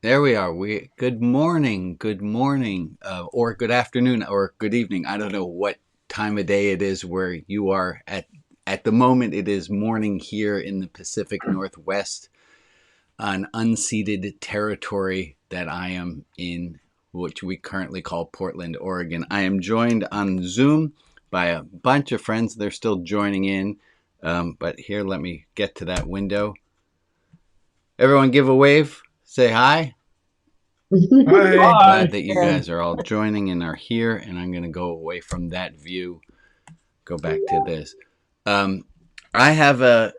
There we are. Good morning, or good afternoon, or good evening. I don't know what time of day it is where you are at. At the moment, it is morning here in the Pacific Northwest, on unceded territory that I am in, which we currently call Portland, Oregon. I am joined on Zoom by a bunch of friends. They're still joining in, but here, let me get to that window. Everyone, give a wave. Say hi. Hi. Glad that you guys are all joining and are here. And I'm going to go away from that view, go back to this. I have a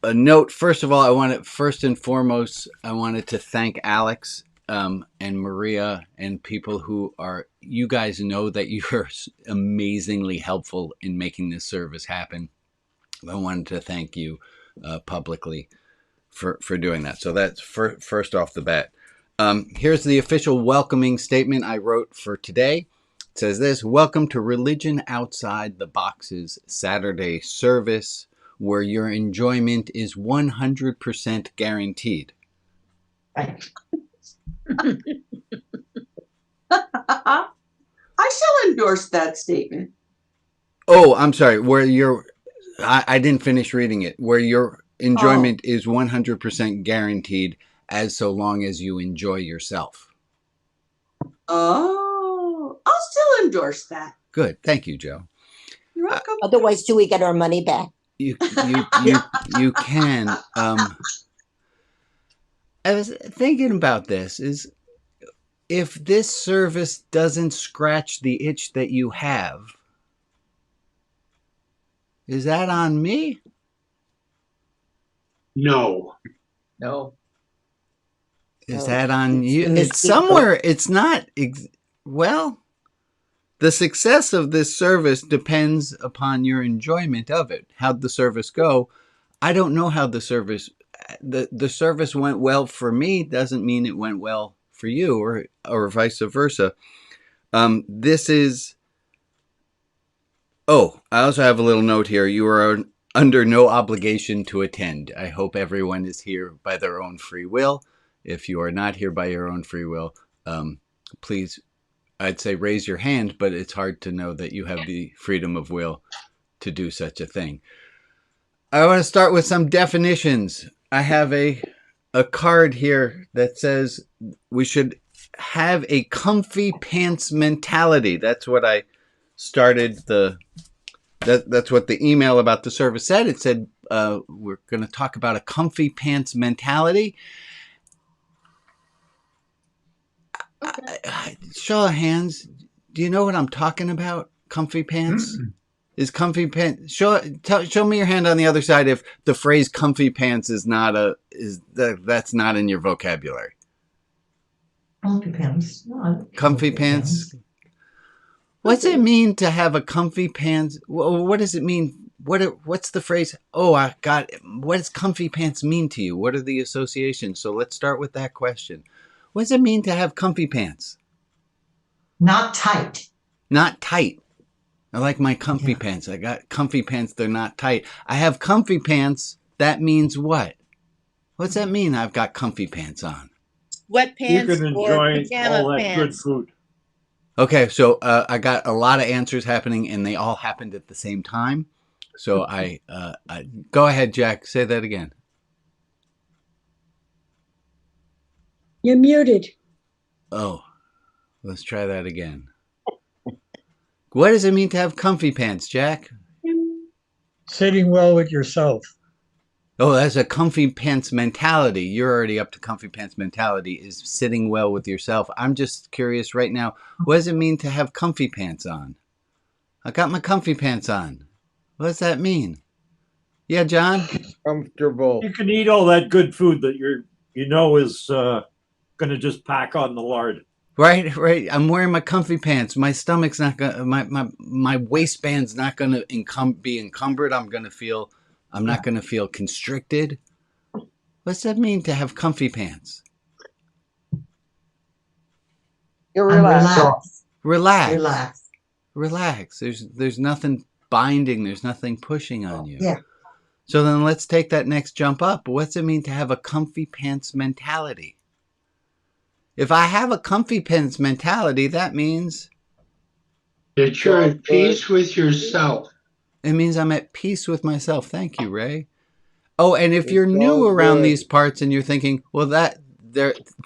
note. First of all, first and foremost, I wanted to thank Alex and Maria and people who are, you guys know that you're amazingly helpful in making this service happen. I wanted to thank you publicly for doing that. So that's first off the bat. Here's the official welcoming statement I wrote for today. It says this: Welcome to Religion Outside the Box's Saturday service, where your enjoyment is 100% guaranteed. Right. I shall endorse that statement. Oh, I'm sorry. I didn't finish reading it. Where your enjoyment is 100% guaranteed, as so long as you enjoy yourself. Oh, I'll still endorse that. Good. Thank you, Joe. You're welcome. Otherwise, do we get our money back? You can. I was thinking about this. Is if this service doesn't scratch the itch that you have, is that on me? No. Is that on you? It's somewhere. It's not. Well, the success of this service depends upon your enjoyment of it. How'd the service go? I don't know how the service went well for me. Doesn't mean it went well for you, or vice versa. This is. Oh, I also have a little note here. You are under no obligation to attend. I hope everyone is here by their own free will. If you are not here by your own free will, please, I'd say raise your hand, but it's hard to know that you have the freedom of will to do such a thing. I want to start with some definitions. I have a card here that says we should have a comfy pants mentality. That's what I started that's what the email about the service said. It said we're going to talk about a comfy pants mentality. Show of hands. Do you know what I'm talking about? Comfy pants? Is comfy pants? Show me your hand on the other side if the phrase comfy pants is not that's not in your vocabulary. Comfy pants. No, comfy pants. What's it mean to have a comfy pants? What does it mean? What's the phrase? Oh, I got it. What does comfy pants mean to you? What are the associations? So let's start with that question. What does it mean to have comfy pants? Not tight. Not tight. I like my comfy pants. I got comfy pants. They're not tight. I have comfy pants. That means what? What's that mean? I've got comfy pants on. Sweatpants You can enjoy all that pants. good food. Okay, so I got a lot of answers happening, and they all happened at the same time. So I go ahead, Jack. Say that again. You're muted. Oh, let's try that again. What does it mean to have comfy pants, Jack? Sitting well with yourself. Oh, that's a comfy pants mentality. You're already up to comfy pants mentality, is sitting well with yourself. I'm just curious right now, what does it mean to have comfy pants on? I got my comfy pants on. What does that mean? Yeah, John? Comfortable. You can eat all that good food that is going to just pack on the lard. Right. I'm wearing my comfy pants. My stomach's not gonna. My waistband's not gonna be encumbered. I'm not gonna feel constricted. What's that mean to have comfy pants? You're Relax. Relax. There's nothing binding. There's nothing pushing on you. Yeah. So then let's take that next jump up. What's it mean to have a comfy pants mentality? If I have a comfy pants mentality, that means That you're at peace with yourself. it means I'm at peace with myself. Thank you, Ray. Oh, and if you're It's new all around good. these parts and you're thinking, well,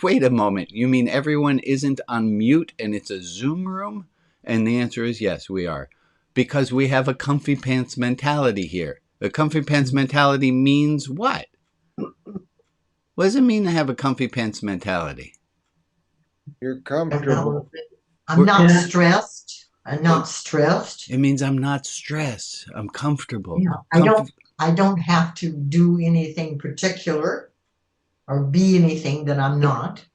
wait a moment. You mean everyone isn't on mute and it's a Zoom room? And the answer is yes, we are. Because we have a comfy pants mentality here. The comfy pants mentality means what? What does it mean to have a comfy pants mentality? You're I don't comfortable. know. I'm not Yeah. stressed. I'm not stressed. It means I'm not stressed. I'm comfortable. Yeah, I don't have to do anything particular or be anything that I'm not.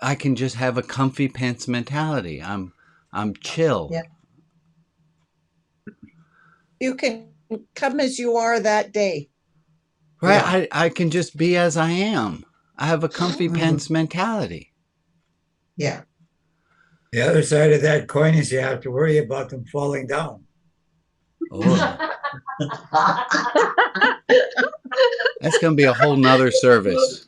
I can just have a comfy pants mentality. I'm chill. Yeah. You can come as you are that day. Right? I can just be as I am. I have a comfy Mhm. pants mentality. Yeah. The other side of that coin is you have to worry about them falling down. Oh, that's going to be a whole nother service.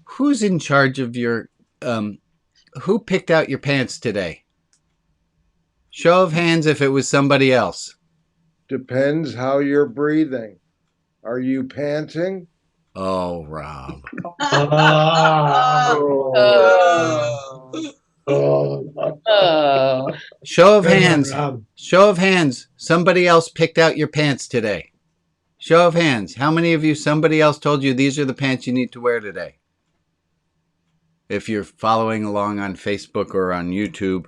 Who's in charge of your, who picked out your pants today? Show of hands if it was somebody else. Depends how you're breathing. Are you panting? Oh, Rob. Show of hands. Show of hands. Somebody else picked out your pants today. Show of hands. How many of you, somebody else told you these are the pants you need to wear today? If you're following along on Facebook or on YouTube,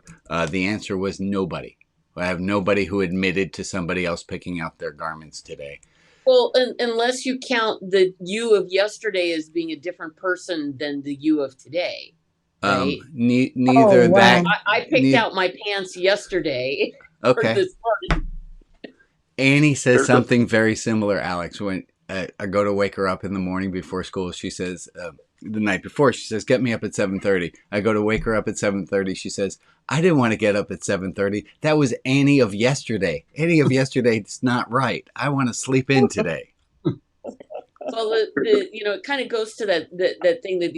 the answer was nobody. I have nobody who admitted to somebody else picking out their garments today. Well, unless you count the you of yesterday as being a different person than the you of today. Right? Neither Oh, wow. that. I picked out my pants yesterday. Or Okay. this morning. Annie says something very similar, Alex. When I go to wake her up in the morning before school, she says, the night before, she says, get me up at 7:30. I go to wake her up at 7:30. She says, I didn't want to get up at 7:30. That was Annie of yesterday. Annie of yesterday is not right. I want to sleep in today. Well, it kind of goes to that thing that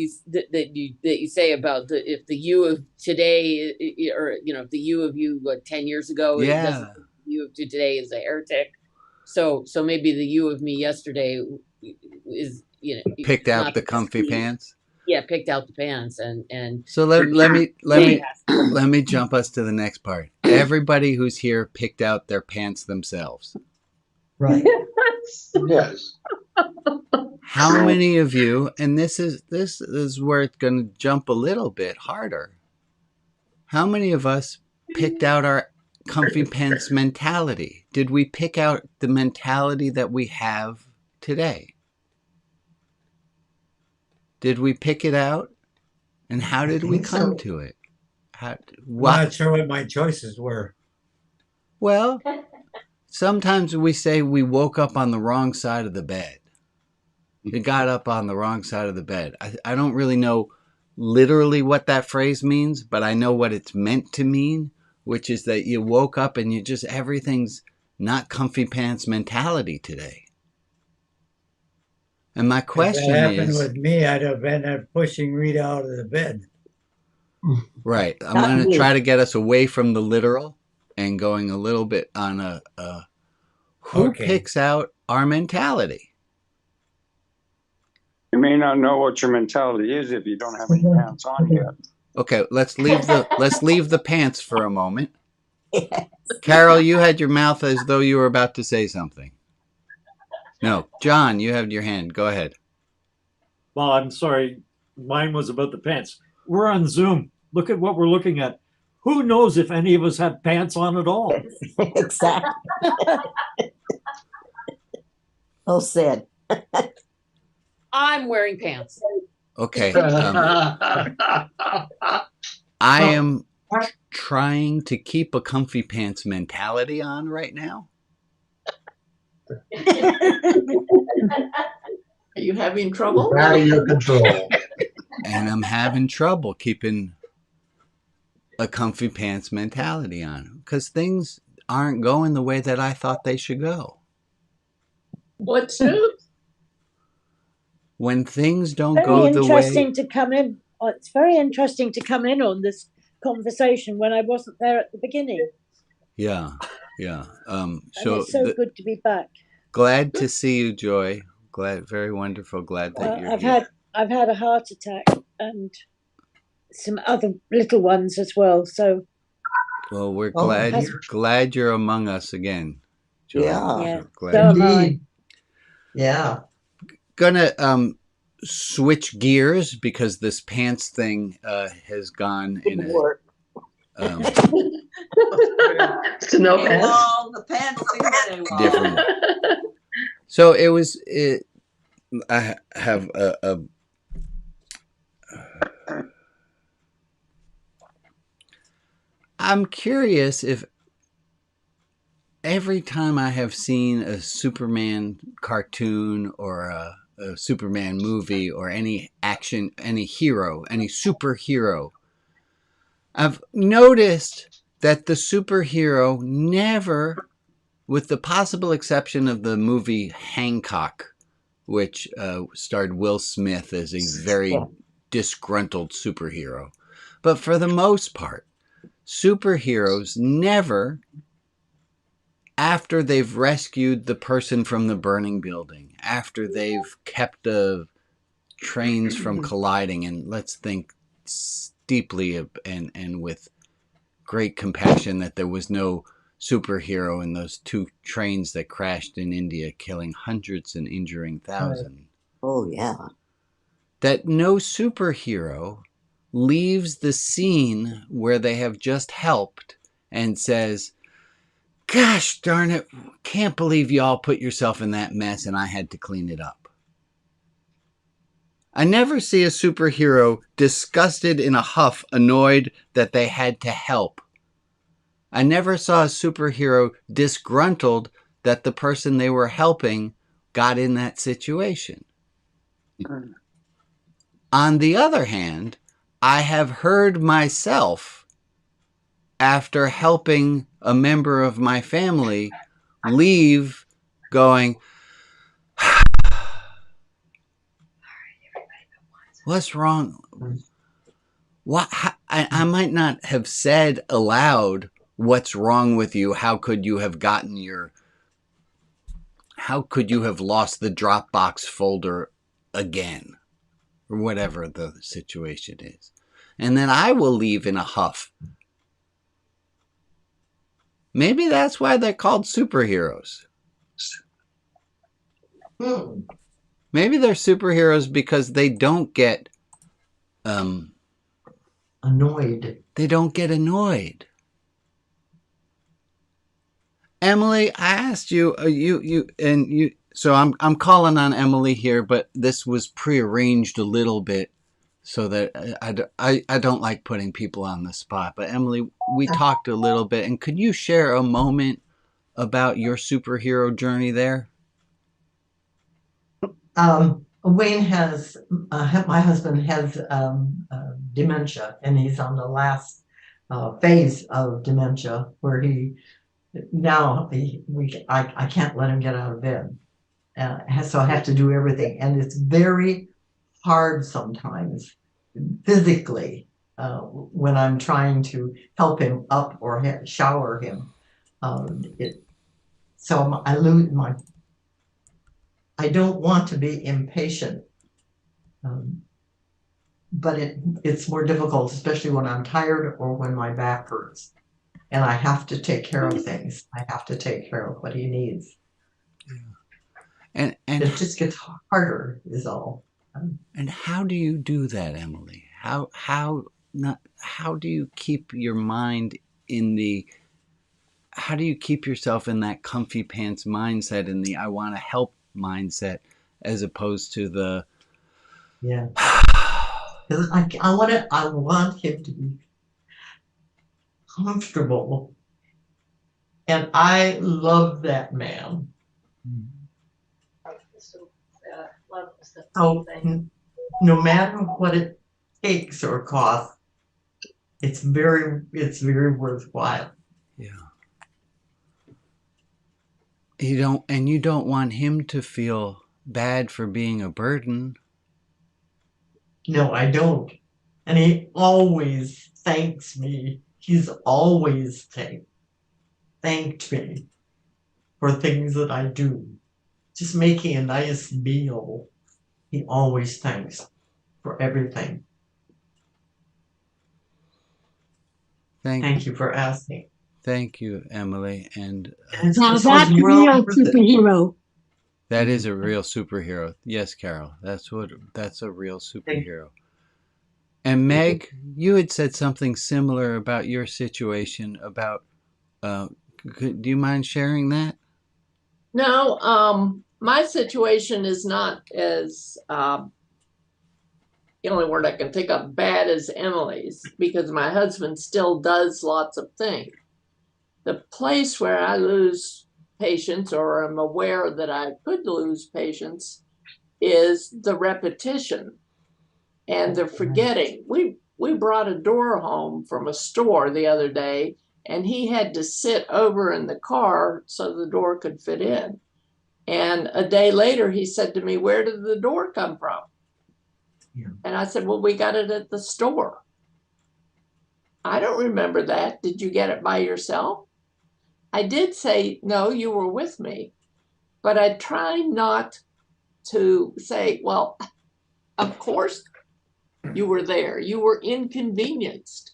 you say about if the you of today, or if the you of you 10 years ago, Yeah. it doesn't, the you of today is a heretic. So maybe the you of me yesterday is Picked out not the comfy same. pants. Yeah, picked out the pants and So let me jump us to the next part. Everybody who's here picked out their pants themselves. Right. Yes. How many of you, and this is where it's going to jump a little bit harder. How many of us picked out our comfy pants mentality? Did we pick out the mentality that we have today? Did we pick it out? And how did we think come so. to it? I'm not sure what my choices were. Well, sometimes we say we woke up on the wrong side of the bed. You got up on the wrong side of the bed. I don't really know literally what that phrase means, but I know what it's meant to mean, which is that you woke up and everything's not comfy pants mentality today. And my question If that happened is, with me, I'd have been pushing Rita out of the bed. right, I'm Not going to me. try to get us away from the literal and going a little bit on who Okay. picks out our mentality? You may not know what your mentality is if you don't have any pants on yet. Okay, let's leave the pants for a moment. Carol, you had your mouth as though you were about to say something. No, John, you had your hand. Go ahead. Well, I'm sorry. Mine was about the pants. We're on Zoom. Look at what we're looking at. Who knows if any of us have pants on at all? Exactly. Well said. I'm wearing pants. Okay. I am trying to keep a comfy pants mentality on right now. Are you having trouble? Out of your control. And I'm having trouble keeping a comfy pants mentality on because things aren't going the way that I thought they should go. What's new? when things don't Very go the interesting way, to come in. It's very interesting to come in on this conversation when I wasn't there at the beginning. yeah. And So it's so good to be back. glad to see you, Joy. Glad, very wonderful. Glad that you're here. I've had a heart attack and some other little ones as well. So Well, we're Oh, glad you're among us again, Joy. Yeah. yeah, Glad. so am I. indeed. Yeah. Gonna switch gears because this pants thing has gone in Didn't a work. So no pants. AWOL, the pants thing is AWOL. different. So I have a I'm curious if every time I have seen a Superman cartoon or a Superman movie or any action, any hero, any superhero, I've noticed that the superhero never, with the possible exception of the movie Hancock, which starred Will Smith as a very disgruntled superhero, but for the most part, superheroes never, after they've rescued the person from the burning building, after they've kept the trains from colliding, and let's think deeply and with great compassion that there was no superhero in those two trains that crashed in India, killing hundreds and injuring thousands. Oh, yeah. That no superhero leaves the scene where they have just helped and says, gosh darn it, can't believe y'all put yourself in that mess and I had to clean it up. I never see a superhero disgusted, in a huff, annoyed that they had to help. I never saw a superhero disgruntled that the person they were helping got in that situation. On the other hand, I have heard myself, after helping a member of my family, leave going, what's wrong? What? I might not have said aloud, what's wrong with you? How could you have lost the Dropbox folder again? Or whatever the situation is. And then I will leave in a huff. Maybe that's why they're called superheroes. Maybe they're superheroes because they don't get Annoyed. They don't get annoyed. Emily, I asked you, so I'm calling on Emily here, but this was prearranged a little bit so that I don't like putting people on the spot. But Emily, we talked a little bit, and could you share a moment about your superhero journey there? Wayne has, my husband has dementia, and he's on the last phase of dementia where I can't let him get out of bed. So I have to do everything. And it's very hard sometimes physically when I'm trying to help him up or shower him. So I lose I don't want to be impatient, but it's more difficult, especially when I'm tired or when my back hurts. And I have to take care of things. I have to take care of what he needs. And it just gets harder, is all. And how do you do that, Emily? How do you keep your mind how do you keep yourself in that comfy pants mindset and the I want to help mindset as opposed to the because I want him to be comfortable, and I love that man. So no matter what it takes or costs, it's very worthwhile. Yeah. You don't want him to feel bad for being a burden No, I don't. And he always thanks me. He's always thanked me for things that I do. Just making a nice meal. He always thanks for everything. Thank you for asking. Thank you, Emily. And It's Now just that's a well real worth it. superhero. that is a real superhero. Yes, Carol. That's a real superhero. And Meg, you had said something similar about your situation about do you mind sharing that? No, my situation is not as the only word I can think of bad as Emily's, because my husband still does lots of things. The place where I lose patience, or am aware that I could lose patience, is the repetition and the forgetting. We brought a door home from a store the other day, and he had to sit over in the car so the door could fit in. And a day later, he said to me, "Where did the door come from?" Yeah. And I said, "Well, we got it at the store." "I don't remember that. Did you get it by yourself?" I did say, "No, you were with me." But I try not to say, "Well, of course you were there. You were inconvenienced."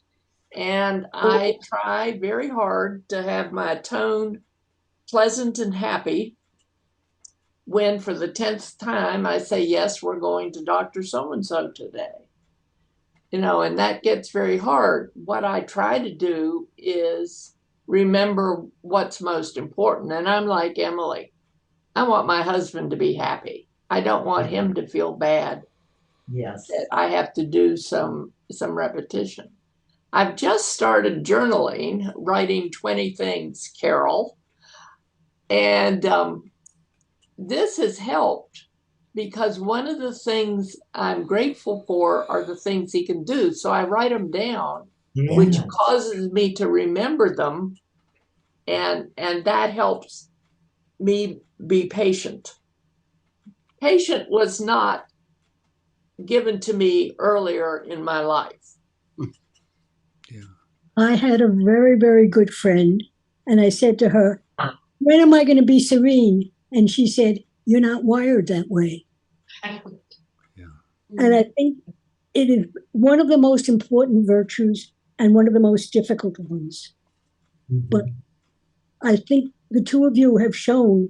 And I try very hard to have my tone pleasant and happy when for the 10th time I say, "Yes, we're going to Dr. So-and-so today." And that gets very hard. What I try to do is remember what's most important. And I'm like Emily. I want my husband to be happy. I don't want him to feel bad. Yes. That I have to do some repetition. I've just started journaling, writing 20 things, Carol. And this has helped, because one of the things I'm grateful for are the things he can do. So I write them down, which causes me to remember them. And that helps me be patient. Patient was not given to me earlier in my life. I had a very, very good friend, and I said to her, "When am I going to be serene?" And she said, "You're not wired that way." And I think it is one of the most important virtues and one of the most difficult ones. But I think the two of you have shown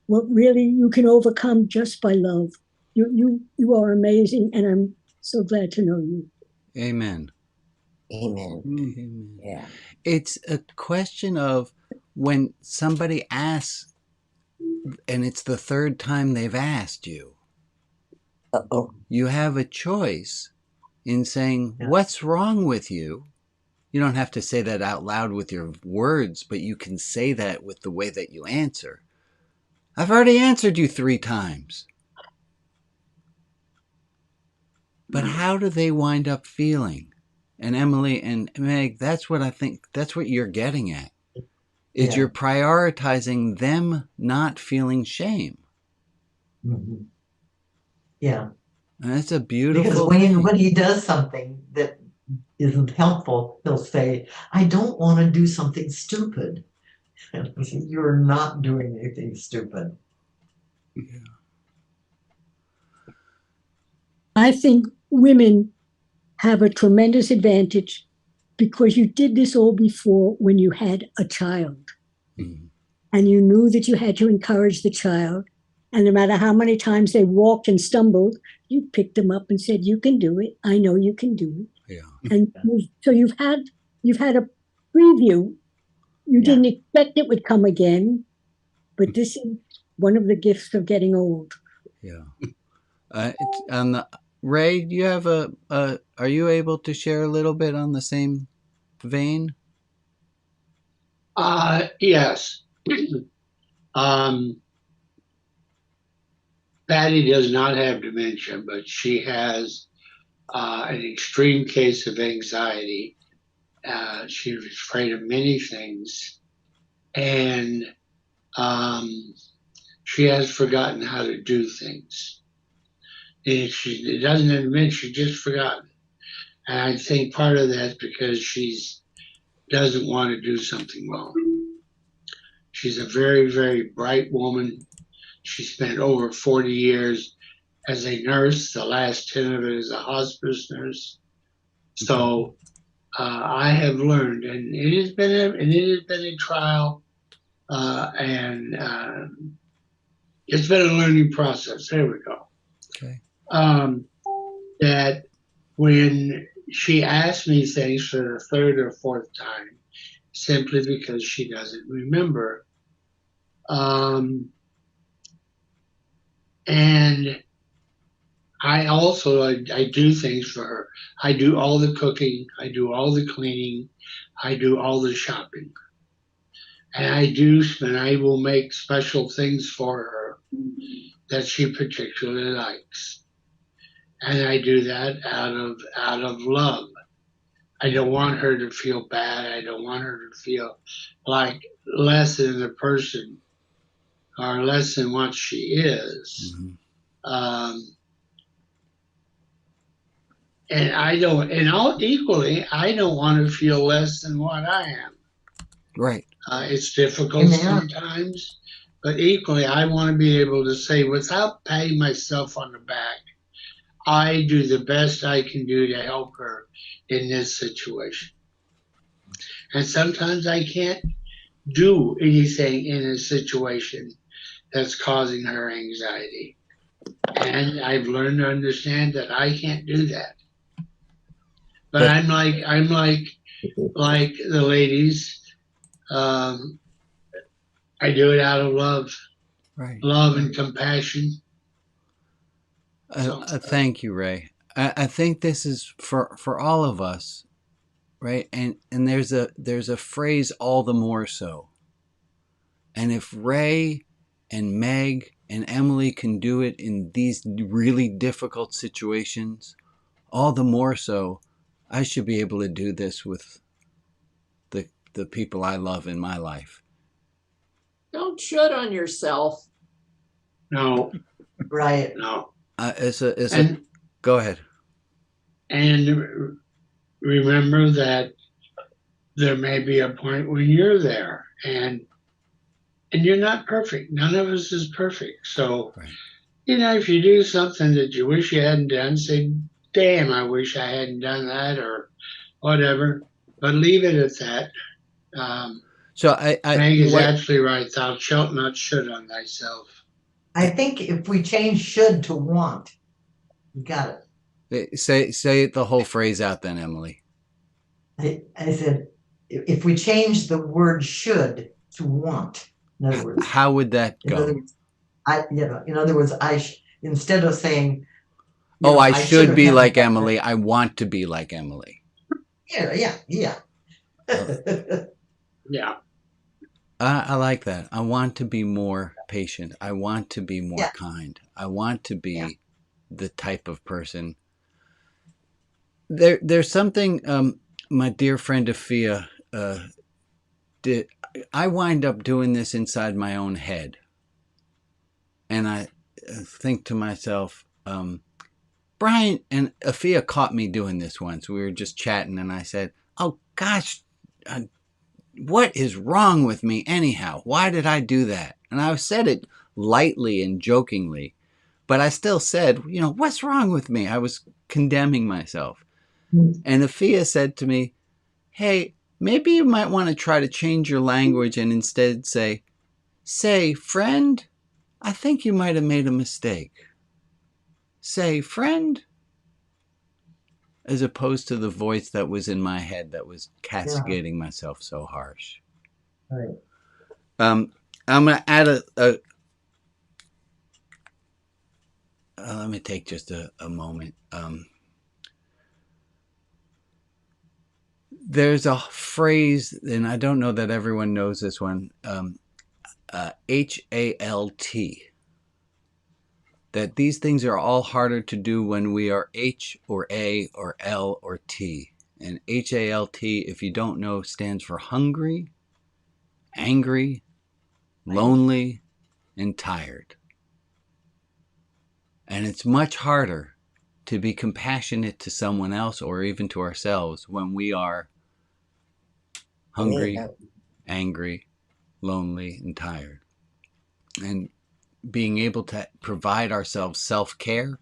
what really you can overcome just by love. You are amazing, and I'm so glad to know you. Amen. Amen. Amen. Yeah. It's a question of when somebody asks, and it's the third time they've asked you, you have a choice in saying, "What's wrong with you?" You don't have to say that out loud with your words, but you can say that with the way that you answer. "I've already answered you 3 times." But how do they wind up feeling? And Emily and Meg, that's what I think, that's what you're getting at. Is you're prioritizing them not feeling shame. Mm-hmm. Yeah. And that's a beautiful because when he does something that isn't helpful, he'll say, "I don't want to do something stupid." And I say, "You're not doing anything stupid." I think women have a tremendous advantage because you did this all before when you had a child. Mm-hmm. And you knew that you had to encourage the child. And no matter how many times they walked and stumbled, you picked them up and said, "You can do it. I know you can do it." Yeah. And so you've had a preview. You didn't expect it would come again, but this is one of the gifts of getting old. Yeah. Ray, do you have are you able to share a little bit on the same vein? Yes. Patty does not have dementia, but she has an extreme case of anxiety. She was afraid of many things, and she has forgotten how to do things. And she doesn't admit she just forgotten. And I think part of that's because she's doesn't want to do something wrong. She's a very, very bright woman. She spent over 40 years as a nurse, the last 10 of it as a hospice nurse. So I have learned, and it has been a trial, and it's been a learning process. There we go. Okay. That when she asked me things for the third or fourth time, simply because she doesn't remember, and I do things for her. I do all the cooking, I do all the cleaning, I do all the shopping. And I will make special things for her that she particularly likes. And I do that out of love. I don't want her to feel bad. I don't want her to feel like less than the person or less than what she is. Mm-hmm. And I don't, and all equally, I don't want to feel less than what I am. Right. It's difficult sometimes, but equally, I want to be able to say, without patting myself on the back, I do the best I can do to help her in this situation. And sometimes I can't do anything in a situation that's causing her anxiety. And I've learned to understand that I can't do that. But I'm like the ladies. I do it out of love, right? Love and compassion. Thank you, Ray. I think this is for all of us, right? And there's a phrase, all the more so. And if Ray and Meg and Emily can do it in these really difficult situations, all the more so, I should be able to do this with the people I love in my life. Don't should on yourself. No. Right. No. Go ahead. And remember that there may be a point when you're there, and you're not perfect. None of us is perfect. So, right. If you do something that you wish you hadn't done, say, damn, I wish I hadn't done that, or whatever. But leave it at that. So Meg is absolutely right. Thou shalt not should on thyself. I think if we change should to want, you got it. Say the whole phrase out then, Emily. I said, if we change the word should to want, in other words. How would that go? In other words, instead of saying, I should be like Emily, I want to be like Emily. Yeah. Yeah. I like that. I want to be more patient. I want to be more kind. I want to be the type of person. There's something my dear friend Afia did. I wind up doing this inside my own head. And I think to myself, Brian, and Afia caught me doing this once. We were just chatting and I said, oh gosh, what is wrong with me anyhow? Why did I do that? And I said it lightly and jokingly, but I still said, what's wrong with me? I was condemning myself. And Afia said to me, hey, maybe you might want to try to change your language and instead say, friend, I think you might have made a mistake. Say, friend, as opposed to the voice that was in my head that was castigating myself so harsh. Right. I'm going to add let me take just a moment. There's a phrase, and I don't know that everyone knows this one, HALT. That these things are all harder to do when we are H or A or L or T. And HALT, if you don't know, stands for hungry, angry, lonely, and tired. And And it's much harder to be compassionate to someone else or even to ourselves when we are hungry, angry, lonely, and tired. And being able to provide ourselves self-care,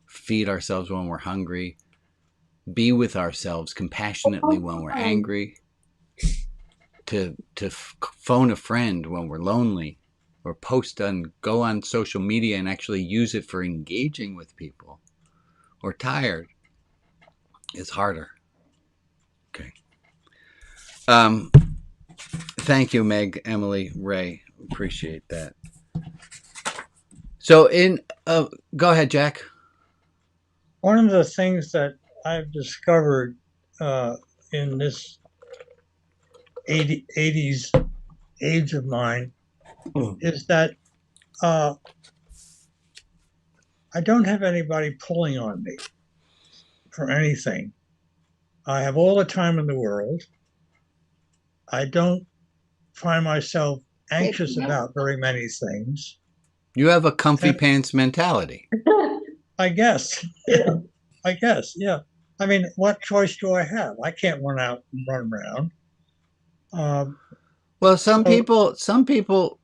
feed ourselves when we're hungry, be with ourselves compassionately when we're angry, to phone a friend when we're lonely, or go on social media and actually use it for engaging with people, or tired, is harder. Okay. Thank you, Meg, Emily, Ray. Appreciate that. So go ahead, Jack. One of the things that I've discovered in this 80s age of mine is that I don't have anybody pulling on me for anything. I have all the time in the world. I don't find myself anxious about very many things. You have a comfy pants mentality. I guess. I guess, yeah. I mean, what choice do I have? I can't run out and run around. Well, some people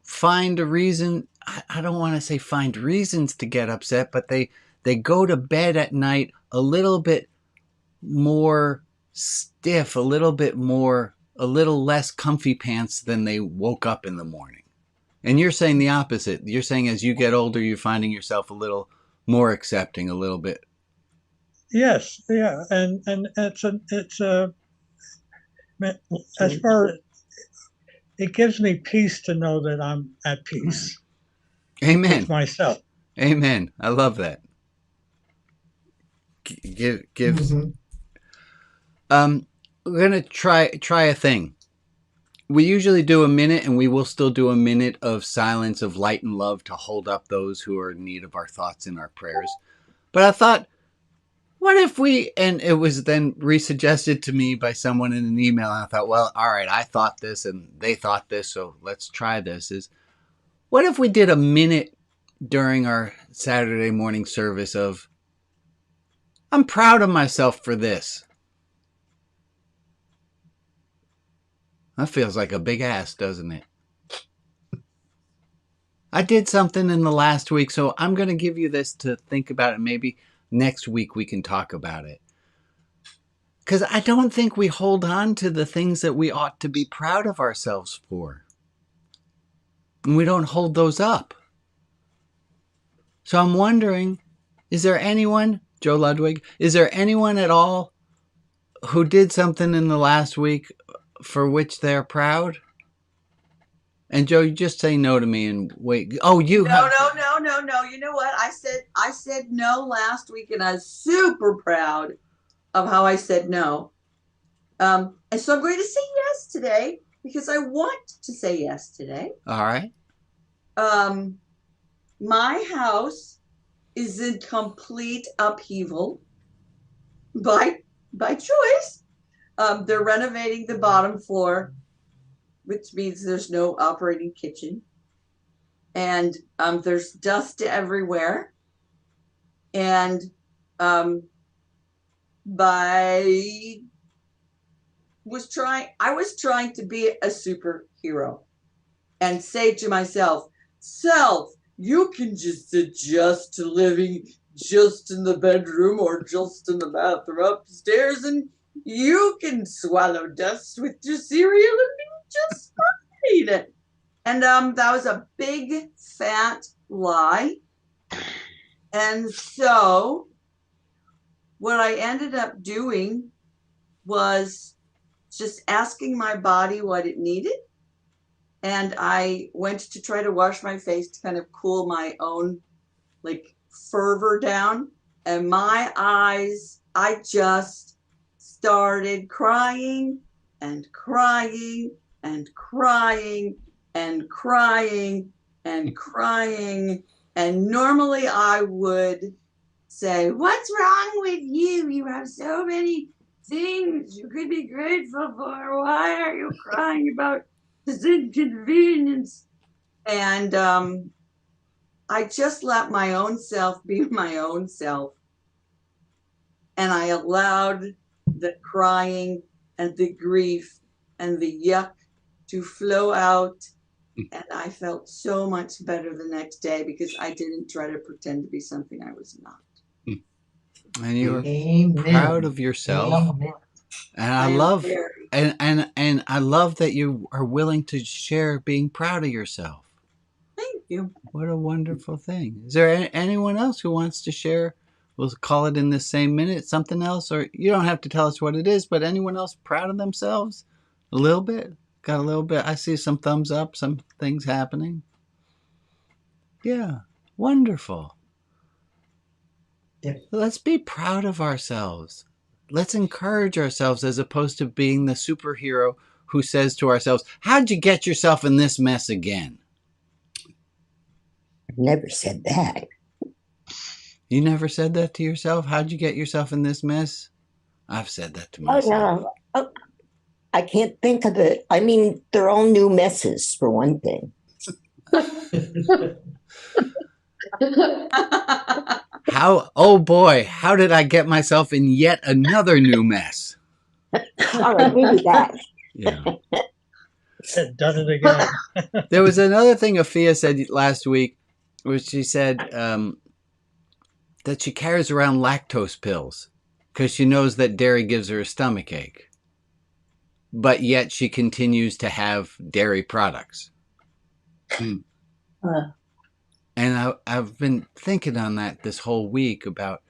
find a reason. I don't want to say find reasons to get upset, but they go to bed at night a little bit more stiff, a little less comfy pants than they woke up in the morning. And you're saying the opposite. You're saying as you get older, you're finding yourself a little more accepting, a little bit. Yes, yeah, and it's as far as it gives me peace to know that I'm at peace. Amen. With myself. Amen. I love that. We're gonna try a thing. We usually do a minute, and we will still do a minute of silence, of light and love, to hold up those who are in need of our thoughts and our prayers. But I thought, what if and it was then resuggested to me by someone in an email, and I thought, well, all right, I thought this and they thought this, so let's try this, what if we did a minute during our Saturday morning service of, I'm proud of myself for this. That feels like a big ask, doesn't it? I did something in the last week, so I'm going to give you this to think about it. Maybe next week we can talk about it. Because I don't think we hold on to the things that we ought to be proud of ourselves for. And we don't hold those up. So I'm wondering, is there anyone, Joe Ludwig, is there anyone at all who did something in the last week for which they're proud? And Joe, you just say no to me and wait. Oh, you No. You know what? I said no last week, and I was super proud of how I said no. And so I'm going to say yes today because I want to say yes today. All right. My house is in complete upheaval by choice. They're renovating the bottom floor, which means there's no operating kitchen. And there's dust everywhere. And I was trying to be a superhero and say to myself, self, you can just adjust to living just in the bedroom or just in the bathroom upstairs, and you can swallow dust with your cereal and be just fine. And that was a big fat lie. And so what I ended up doing was just asking my body what it needed. And I went to try to wash my face to kind of cool my own fervor down. And my eyes, I just started crying and crying and crying and crying and crying. And normally I would say, what's wrong with you? You have so many things you could be grateful for. Why are you crying about this inconvenience? And I just let my own self be my own self. And I allowed the crying and the grief and the yuck to flow out. And I felt so much better the next day because I didn't try to pretend to be something I was not. And you were Amen. proud of yourself. Amen. And I am love very- and I love that you are willing to share being proud of yourself. Thank you. What a wonderful thing. Is there anyone else who wants to share? We'll call it in this same minute, something else, or you don't have to tell us what it is, but anyone else proud of themselves? A little bit? Got a little bit. I see some thumbs up, some things happening. Yeah, wonderful. Yep. Let's be proud of ourselves. Let's encourage ourselves as opposed to being the superhero who says to ourselves, how'd you get yourself in this mess again? I've never said that. You never said that to yourself? How'd you get yourself in this mess? I've said that to Oh, myself. no. Oh, I can't think of it. I mean, they're all new messes, for one thing. Oh boy, how did I get myself in yet another new mess? All right, maybe that. Yeah. Done it again. There was another thing Afia said last week, which she said that she carries around lactose pills because she knows that dairy gives her a stomach ache. But yet she continues to have dairy products. And I've been thinking on that this whole week about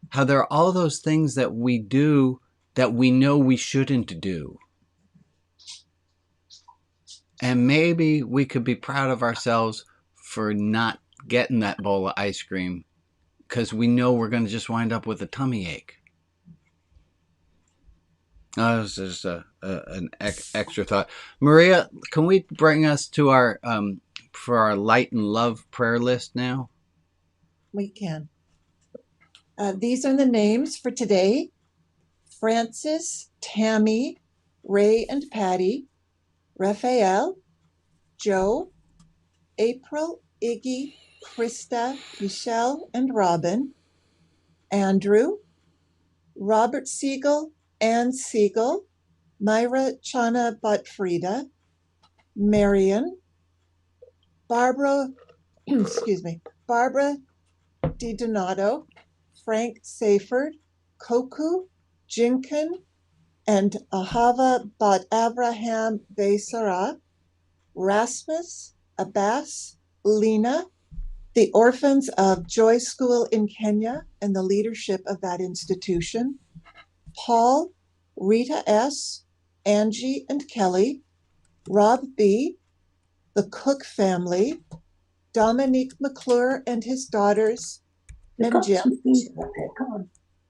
how there are all those things that we do that we know we shouldn't do. And maybe we could be proud of ourselves for not getting that bowl of ice cream because we know we're going to just wind up with a tummy ache. Oh, this is an extra thought. Maria, can we bring us to our for our light and love prayer list now? We can. These are the names for today: Francis, Tammy, Ray and Patty, Raphael, Joe, April, Iggy, Krista, Michelle and Robin, Andrew, Robert Siegel, Ann Siegel, Myra Chana Botfrida, Marion, Barbara, excuse me, Barbara DiDonato, Frank Saford, Koku, Jinkin, and Ahava Bat Abraham Besara, Rasmus, Abbas, Lena, the orphans of Joy School in Kenya and the leadership of that institution, Paul, Rita S., Angie and Kelly, Rob B., the Cook family, Dominique McClure and his daughters, and Jim.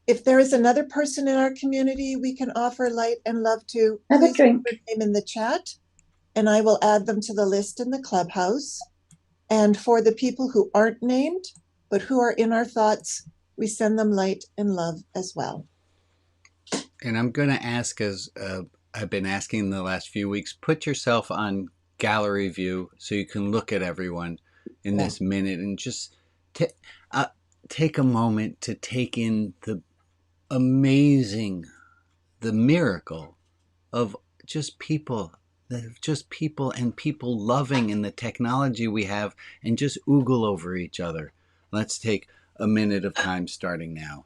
If there is another person in our community we can offer light and love to, please put their name in the chat, and I will add them to the list in the clubhouse. And for the people who aren't named, but who are in our thoughts, we send them light and love as well. And I'm going to ask, as I've been asking the last few weeks, put yourself on gallery view so you can look at everyone in this minute and just take a moment to take in the amazing, the miracle of just people and people loving in the technology we have and just oogle over each other. Let's take a minute of time starting now.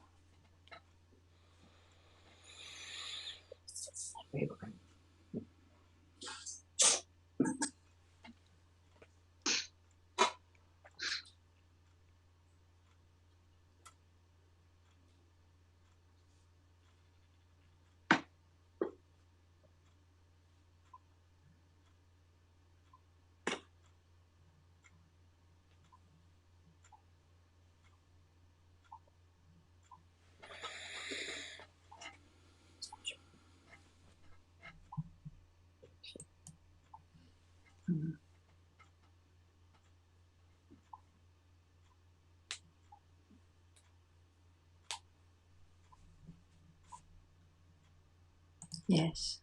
Yes.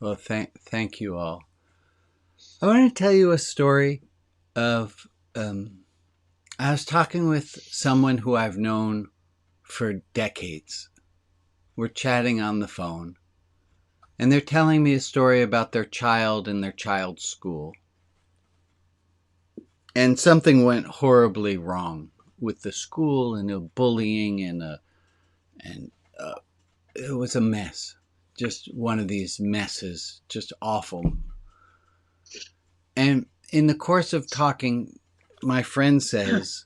Well, thank you all. I want to tell you a story of. I was talking with someone who I've known for decades. We're chatting on the phone, and they're telling me a story about their child and their child's school. And something went horribly wrong with the school, and the bullying, and it was a mess. Just one of these messes, just awful. And in the course of talking, my friend says,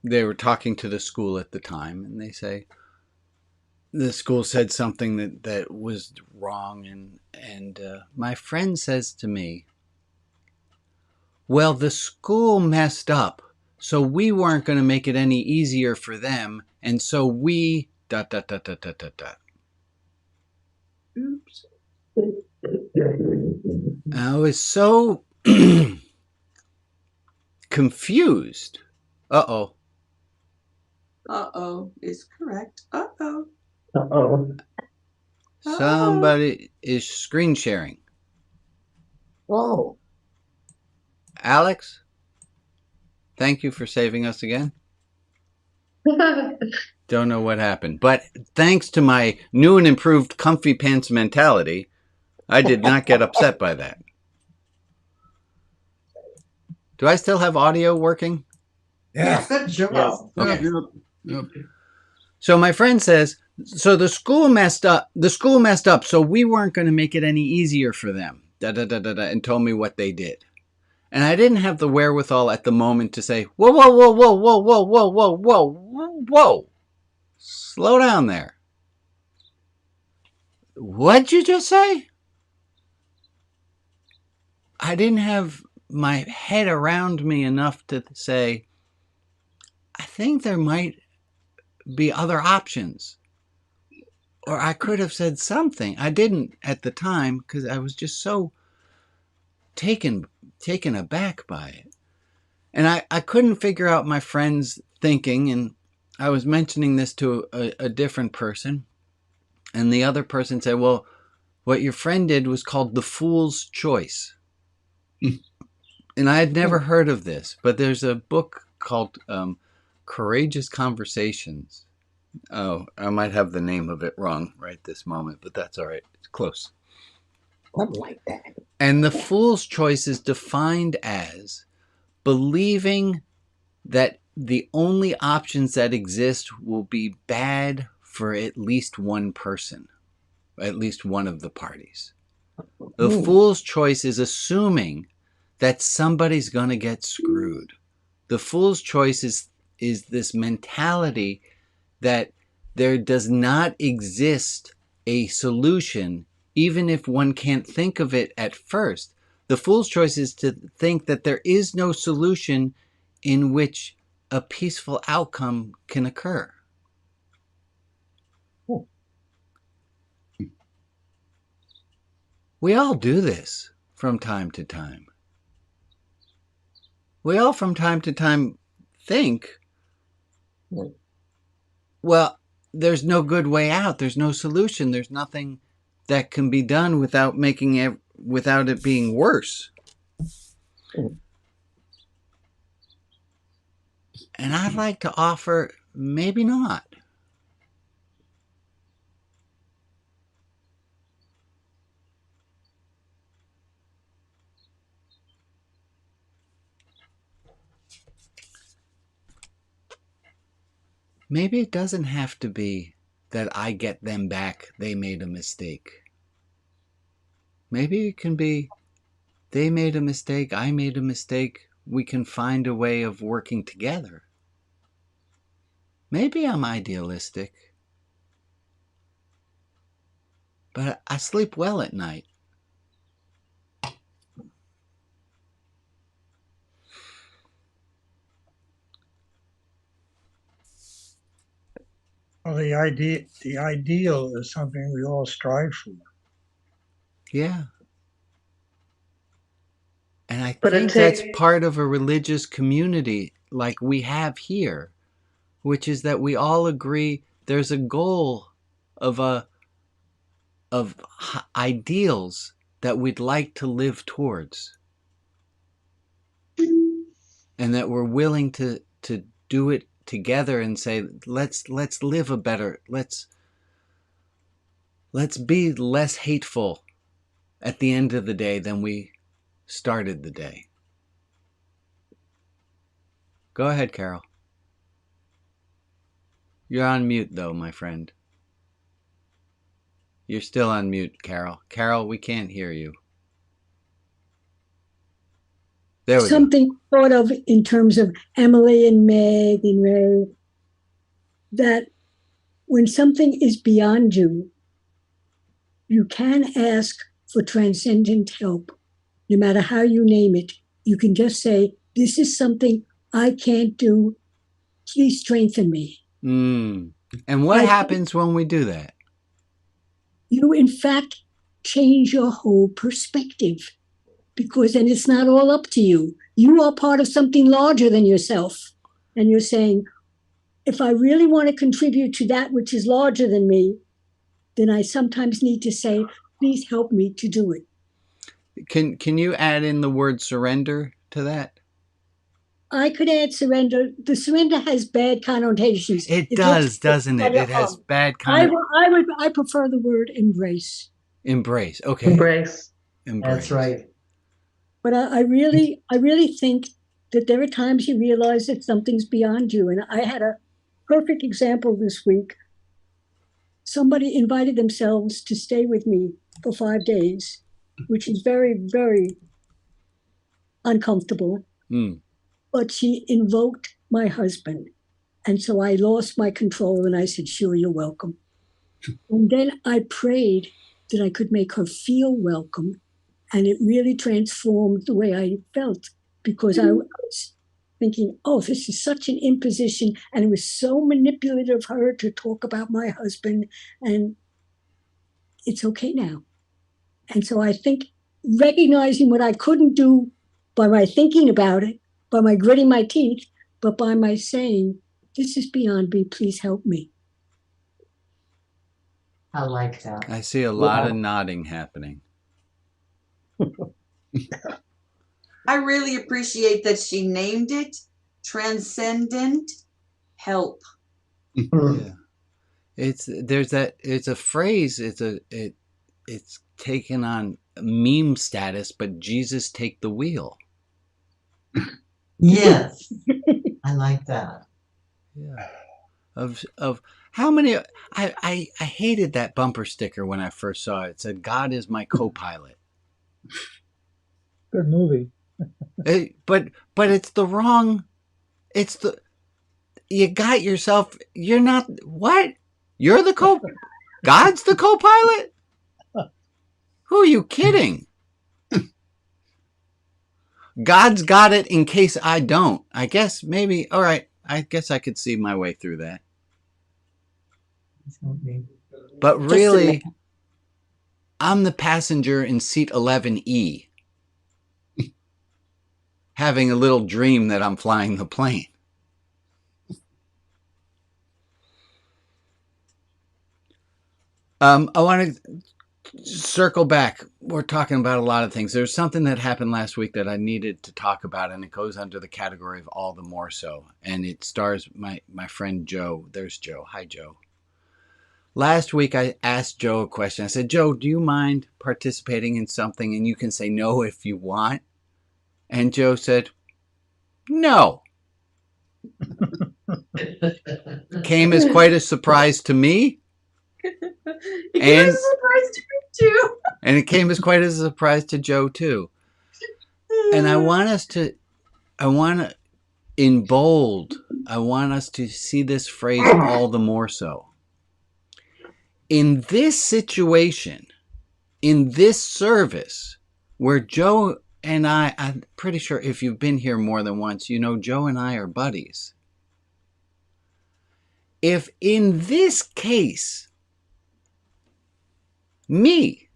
they were talking to the school at the time, and they say, the school said something that was wrong, and my friend says to me, well, the school messed up, so we weren't going to make it any easier for them, and so we ... Oops. I was so confused. Uh-oh. Uh-oh is correct. Uh-oh. Uh-oh. Somebody is screen sharing. Oh. Alex, thank you for saving us again. Don't know what happened, but thanks to my new and improved comfy pants mentality, I did not get upset by that. Do I still have audio working? Yeah. Good job. Okay. So my friend says, so the school messed up. The school messed up, so we weren't going to make it any easier for them. And told me what they did. And I didn't have the wherewithal at the moment to say, whoa, whoa, whoa, whoa, whoa, whoa, whoa, whoa, whoa, whoa. Slow down there. What'd you just say? I didn't have my head around me enough to say, I think there might be other options. Or I could have said something. I didn't at the time because I was just so taken aback by it. And I couldn't figure out my friend's thinking, and I was mentioning this to a different person, and the other person said, well, what your friend did was called the fool's choice. And I had never heard of this, but there's a book called Courageous Conversations. Oh, I might have the name of it wrong right this moment, but that's all right. It's close. Something like that. And the fool's choice is defined as believing that the only options that exist will be bad for at least one person, at least one of the parties. The fool's choice is assuming that somebody's going to get screwed. The fool's choice is this mentality that there does not exist a solution, even if one can't think of it at first. The fool's choice is to think that there is no solution in which a peaceful outcome can occur. We all do this from time to time. We all from time to time think, well, there's no good way out. There's no solution. There's nothing that can be done without without it being worse. And I'd like to offer, maybe not. Maybe it doesn't have to be that I get them back, they made a mistake. Maybe it can be, they made a mistake, I made a mistake, we can find a way of working together. Maybe I'm idealistic, but I sleep well at night. Well, the ideal is something we all strive for. Yeah. And I think that's part of a religious community like we have here, which is that we all agree there's a goal of a ideals that we'd like to live towards, and that we're willing to do it together and say, let's live a better, let's be less hateful at the end of the day than we started the day. Go ahead, Carol. You're on mute, though, my friend. You're still on mute, Carol. Carol, we can't hear you. There we go. Something thought of in terms of Emily and Meg and Ray, that when something is beyond you, you can ask for transcendent help, no matter how you name it. You can just say, this is something I can't do. Please strengthen me. And what happens when we do that? You, in fact, change your whole perspective, because then it's not all up to you. You are part of something larger than yourself. And you're saying, if I really want to contribute to that which is larger than me, then I sometimes need to say, please help me to do it. Can you add in the word surrender to that? I could add surrender. The surrender has bad connotations. It does, doesn't it? It has bad connotations. I prefer the word embrace. Embrace. Okay. Embrace. Embrace. That's right. But I really think that there are times you realize that something's beyond you. And I had a perfect example this week. Somebody invited themselves to stay with me for 5 days, which is very, very uncomfortable. But she invoked my husband. And so I lost my control and I said, sure, you're welcome. And then I prayed that I could make her feel welcome. And it really transformed the way I felt, because I was thinking, oh, this is such an imposition. And it was so manipulative of her to talk about my husband. And it's okay now. And so I think recognizing what I couldn't do by my thinking about it, by my gritting my teeth, but by my saying, this is beyond me, please help me. I like that. I see a lot of nodding happening. I really appreciate that she named it transcendent help. Yeah. It's a phrase, it's taken on meme status, but Jesus take the wheel. Yes. I like that. Yeah. Of how many I hated that bumper sticker when I first saw it. It said, God is my co-pilot. Good movie. But it's the wrong, you got yourself, you're not, what? You're the God's the co-pilot? Who are you kidding? God's got it in case I don't. I guess maybe, all right, I guess I could see my way through that. But really, I'm the passenger in seat 11E, having a little dream that I'm flying the plane. I want to circle back. We're talking about a lot of things. There's something that happened last week that I needed to talk about, and it goes under the category of all the more so. And it stars my friend Joe. There's Joe. Hi, Joe. Last week, I asked Joe a question. I said, Joe, do you mind participating in something? And you can say no if you want. And Joe said, no. Came as quite a surprise to me. It came as a surprise to me too. And it came as quite a surprise to Joe too. And I want in bold, I want us to see this phrase all the more so. In this situation, in this service, where Joe and I'm pretty sure if you've been here more than once, you know Joe and I are buddies. If in this case, me,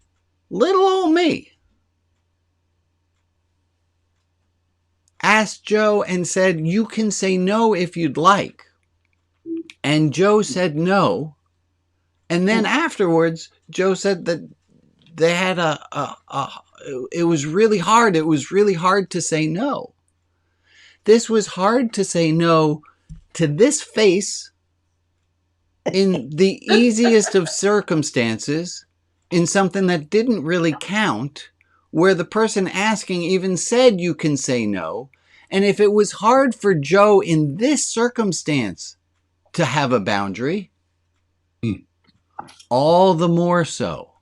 little old me, asked Joe and said, you can say no if you'd like. And Joe said no. And then afterwards, Joe said that they had it was really hard. It was really hard to say no. This was hard to say no to this face in the easiest of circumstances, in something that didn't really count, where the person asking even said you can say no. And if it was hard for Joe in this circumstance to have a boundary, all the more so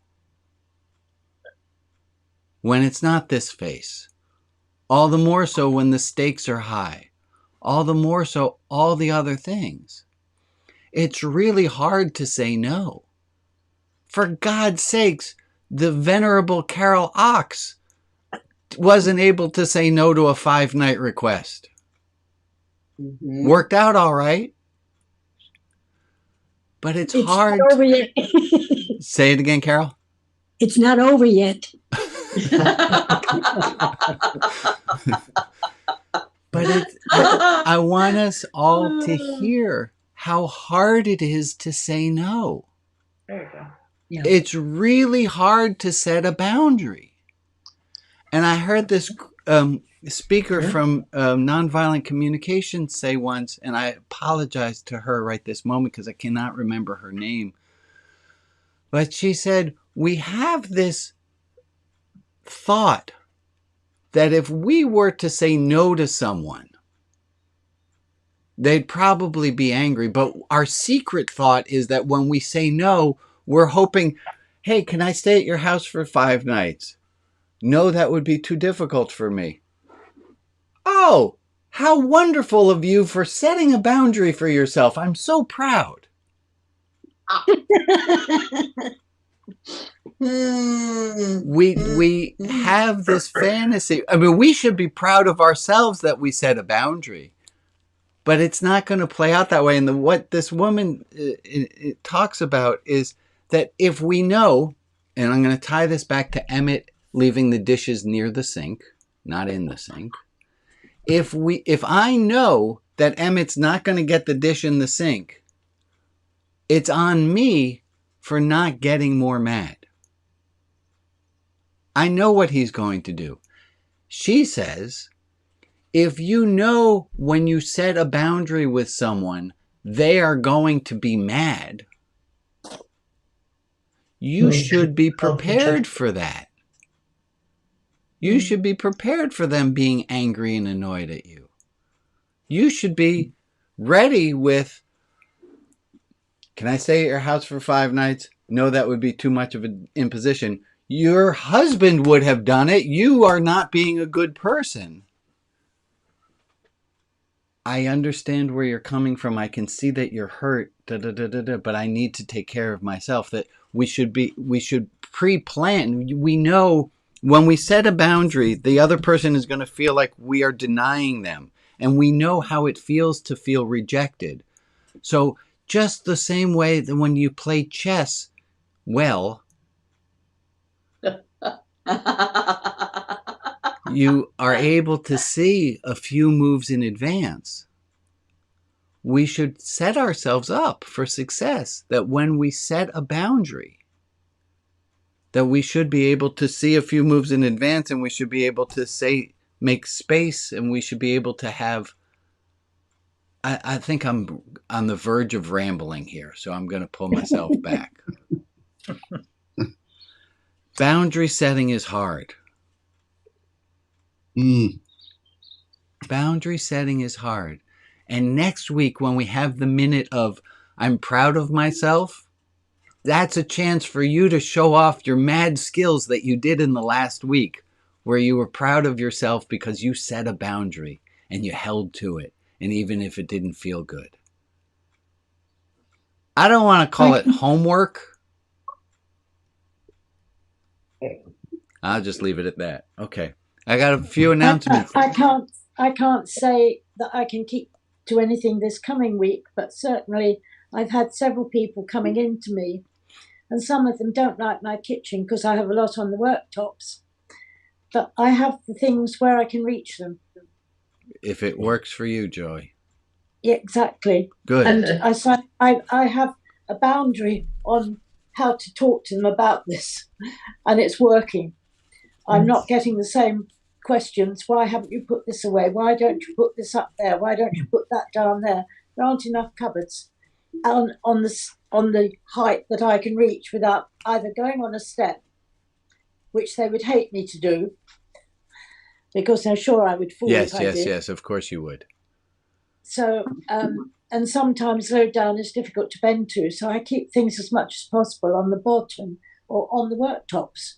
when it's not this face, all the more so when the stakes are high, all the more so all the other things. It's really hard to say no. For God's sakes, the venerable Carol Ox wasn't able to say no to a 5-night request. Worked out all right. But it's hard. Not over yet. Say it again, Carol. It's not over yet. But I want us all to hear how hard it is to say no. There you go. Yeah. It's really hard to set a boundary. And I heard this speaker from Nonviolent Communication say once, and I apologize to her right this moment because I cannot remember her name, but she said, we have this thought that if we were to say no to someone, they'd probably be angry. But our secret thought is that when we say no, we're hoping, hey, can I stay at your house for 5 nights? No, that would be too difficult for me. Oh, how wonderful of you for setting a boundary for yourself. I'm so proud. We have this fantasy. I mean, we should be proud of ourselves that we set a boundary, but it's not going to play out that way. And what this woman it talks about is that if we know, and I'm going to tie this back to Emmett leaving the dishes near the sink, not in the sink. If I know that Emmett's not going to get the dish in the sink, it's on me for not getting more mad. I know what he's going to do. She says, if you know when you set a boundary with someone, they are going to be mad, you should be prepared for that. You should be prepared for them being angry and annoyed at you. You should be ready with, can I stay at your house for 5 nights? No, that would be too much of an imposition. Your husband would have done it. You are not being a good person. I understand where you're coming from. I can see that you're hurt, but I need to take care of myself. That we should pre-plan. We know when we set a boundary, the other person is going to feel like we are denying them. And we know how it feels to feel rejected. So just the same way that when you play chess well, you are able to see a few moves in advance. We should set ourselves up for success, that when we set a boundary, that we should be able to see a few moves in advance, and we should be able to make space, and we should be able to have, I think I'm on the verge of rambling here, so I'm going to pull myself back. Boundary setting is hard. Boundary setting is hard. And next week, when we have the minute of I'm proud of myself, that's a chance for you to show off your mad skills that you did in the last week, where you were proud of yourself because you set a boundary and you held to it. And even if it didn't feel good. I don't want to call it homework. I'll just leave it at that. Okay. I got a few announcements. I can't say that I can keep to anything this coming week, but certainly I've had several people coming in to me, and some of them don't like my kitchen because I have a lot on the worktops. But I have the things where I can reach them. If it works for you, Joy. Yeah, exactly. Good. And I have a boundary on how to talk to them about this, and it's working. I'm not getting the same questions. Why haven't you put this away? Why don't you put this up there? Why don't you put that down there? There aren't enough cupboards on the height that I can reach without either going on a step, which they would hate me to do, because they're sure I would fall if I did. Yes, of course you would. So, and sometimes low down is difficult to bend to, so I keep things as much as possible on the bottom or on the worktops.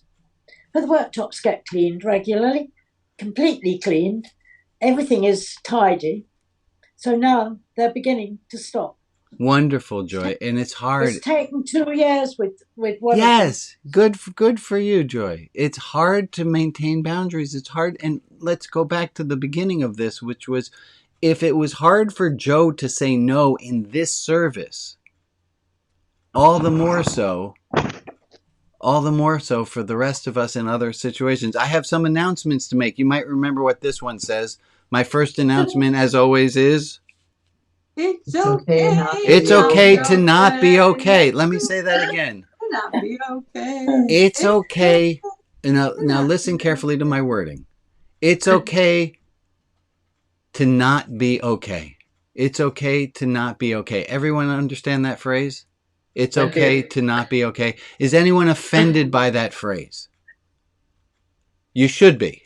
But the worktops get cleaned regularly, completely cleaned. Everything is tidy. So now they're beginning to stop. Wonderful, Joy, and it's hard. It's taken 2 years with one. Yes, good for you, Joy. It's hard to maintain boundaries. It's hard, and let's go back to the beginning of this, which was, if it was hard for Joe to say no in this service, all the more so for the rest of us in other situations. I have some announcements to make. You might remember what this one says. My first announcement, as always, is It's okay. it's okay to not be okay. Let me say that again. Not be okay. It's okay. Now listen carefully to my wording. It's okay to not be okay. It's okay to not be okay. Everyone understand that phrase? It's okay to not be okay. Is anyone offended by that phrase? You should be.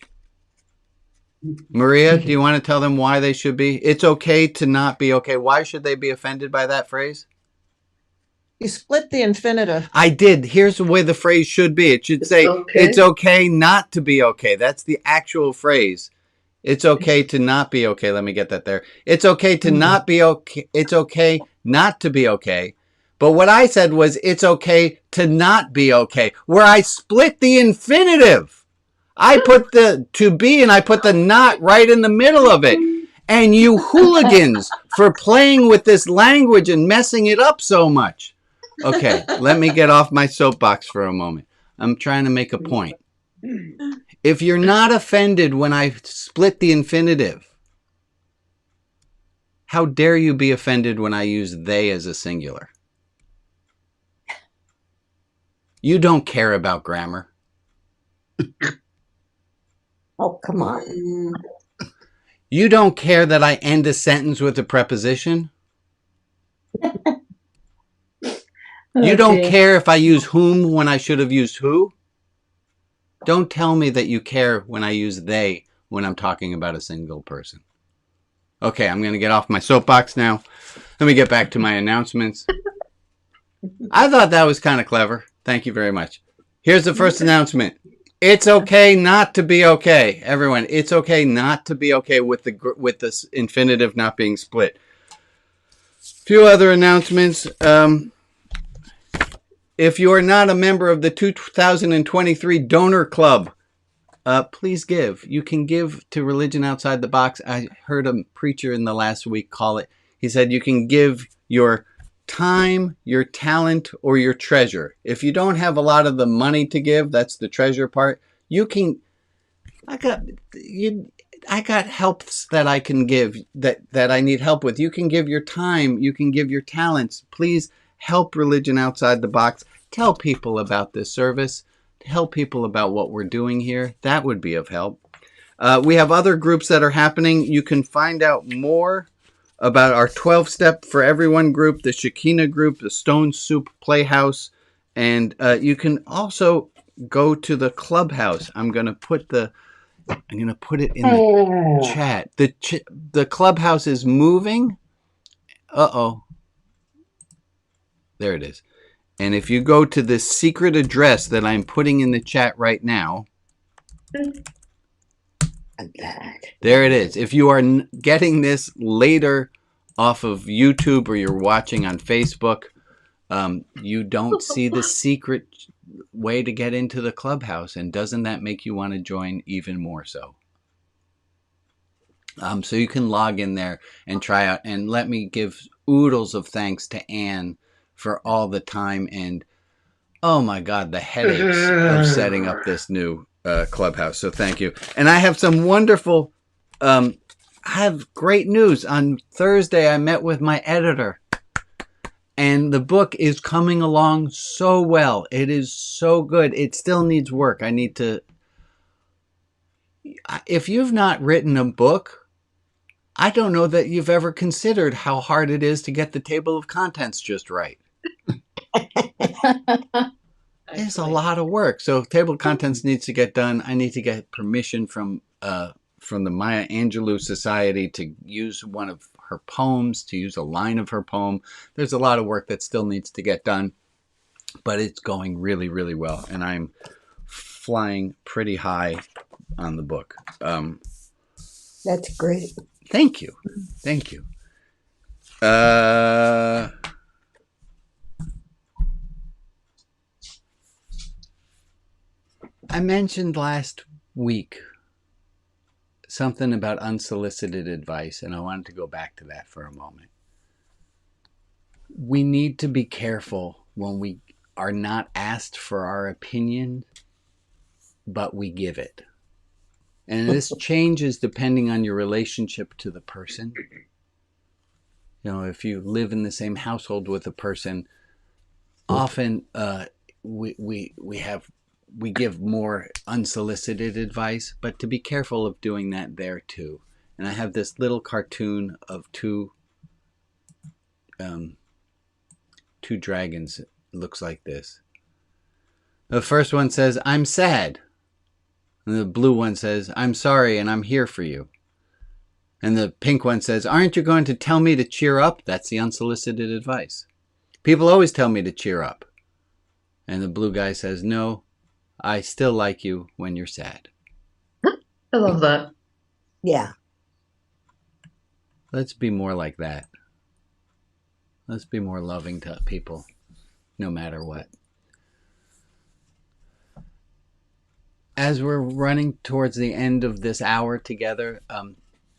Maria, do you want to tell them why they should be? It's okay to not be okay. Why should they be offended by that phrase? You split the infinitive. I did. Here's the way the phrase should be. It should say, it's okay not to be okay. That's the actual phrase. It's okay to not be okay. Let me get that there. It's okay to not be okay. It's okay not to be okay. But what I said was, it's okay to not be okay, where I split the infinitive. I put the to be and I put the not right in the middle of it. And you hooligans for playing with this language and messing it up so much. Okay, let me get off my soapbox for a moment. I'm trying to make a point. If you're not offended when I split the infinitive, how dare you be offended when I use they as a singular? You don't care about grammar. Oh, come on. You don't care that I end a sentence with a preposition. You don't care if I use whom when I should have used who. Don't tell me that you care when I use they when I'm talking about a single person. Okay, I'm going to get off my soapbox now. Let me get back to my announcements. I thought that was kind of clever. Thank you very much. Here's the first announcement. It's okay not to be okay. Everyone, it's okay not to be okay with this infinitive not being split. Few other announcements. If you are not a member of the 2023 Donor Club, please give. You can give to Religion Outside the Box. I heard a preacher in the last week call it. He said you can give your time, your talent, or your treasure. If you don't have a lot of the money to give, that's the treasure part. You can. I got helps that I can give that I need help with. You can give your time. You can give your talents. Please help Religion Outside the Box. Tell people about this service. Tell people about what we're doing here. That would be of help. We have other groups that are happening. You can find out more about our 12-step for everyone group, the Shekinah group, the Stone Soup Playhouse, and you can also go to the Clubhouse. I'm going to put it in the chat. The Clubhouse is moving. Uh-oh. There it is. And if you go to the secret address that I'm putting in the chat right now, there it is. If you are getting this later off of YouTube or you're watching on Facebook, you don't see the secret way to get into the Clubhouse. And doesn't that make you want to join even more so? So you can log in there and try out. And let me give oodles of thanks to Anne for all the time and, oh my God, the headaches of setting up this new Clubhouse. So thank you. And I have some wonderful, I have great news. On Thursday, I met with my editor. And the book is coming along so well. It is so good. It still needs work. I need to. If you've not written a book, I don't know that you've ever considered how hard it is to get the table of contents just right. It's a lot of work. So table of contents needs to get done. I need to get permission from the Maya Angelou Society to use one of her poems, to use a line of her poem. There's a lot of work that still needs to get done, but it's going really, really well. And I'm flying pretty high on the book. That's great. Thank you. Thank you. I mentioned last week something about unsolicited advice, and I wanted to go back to that for a moment. We need to be careful when we are not asked for our opinion, but we give it. And this changes depending on your relationship to the person. You know, if you live in the same household with a person, often we give more unsolicited advice, but to be careful of doing that there too. And I have this little cartoon of two dragons. It looks like this. The first one says, "I'm sad." And the blue one says, "I'm sorry and I'm here for you." And the pink one says, "Aren't you going to tell me to cheer up?" That's the unsolicited advice. People always tell me to cheer up. And the blue guy says, "No, I still like you when you're sad." I love that. Yeah. Let's be more like that. Let's be more loving to people, no matter what. As we're running towards the end of this hour together,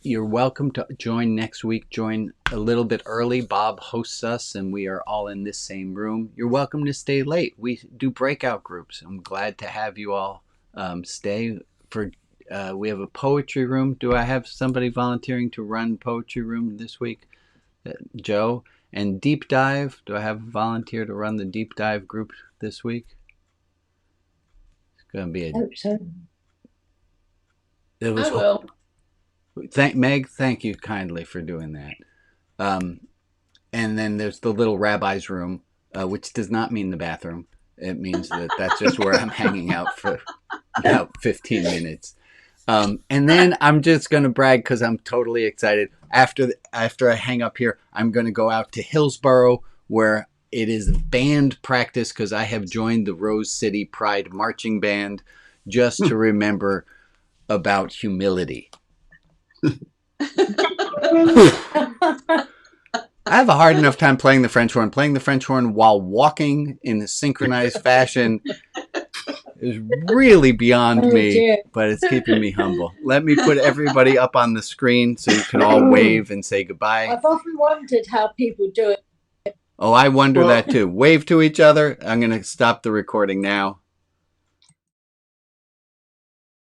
you're welcome to join next week. Join a little bit early. Bob hosts us, and we are all in this same room. You're welcome to stay late. We do breakout groups. I'm glad to have you all stay for. We have a poetry room. Do I have somebody volunteering to run poetry room this week? Joe. And deep dive. Do I have a volunteer to run the deep dive group this week? It's going to be a. Hope so. It was. I will. Meg, thank you kindly for doing that. And then there's the little rabbi's room, which does not mean the bathroom. It means that that's just where I'm hanging out for about 15 minutes. And then I'm just going to brag because I'm totally excited. After I hang up here, I'm going to go out to Hillsborough, where it is band practice because I have joined the Rose City Pride Marching Band just to remember about humility. I have a hard enough time playing the French horn. Playing the French horn while walking in a synchronized fashion is really beyond me, dear. but it's keeping me humble. Let me put everybody up on the screen so you can all wave and say goodbye. I've often wondered how people do it. Oh, I wonder that too. Wave to each other. I'm going to stop the recording now.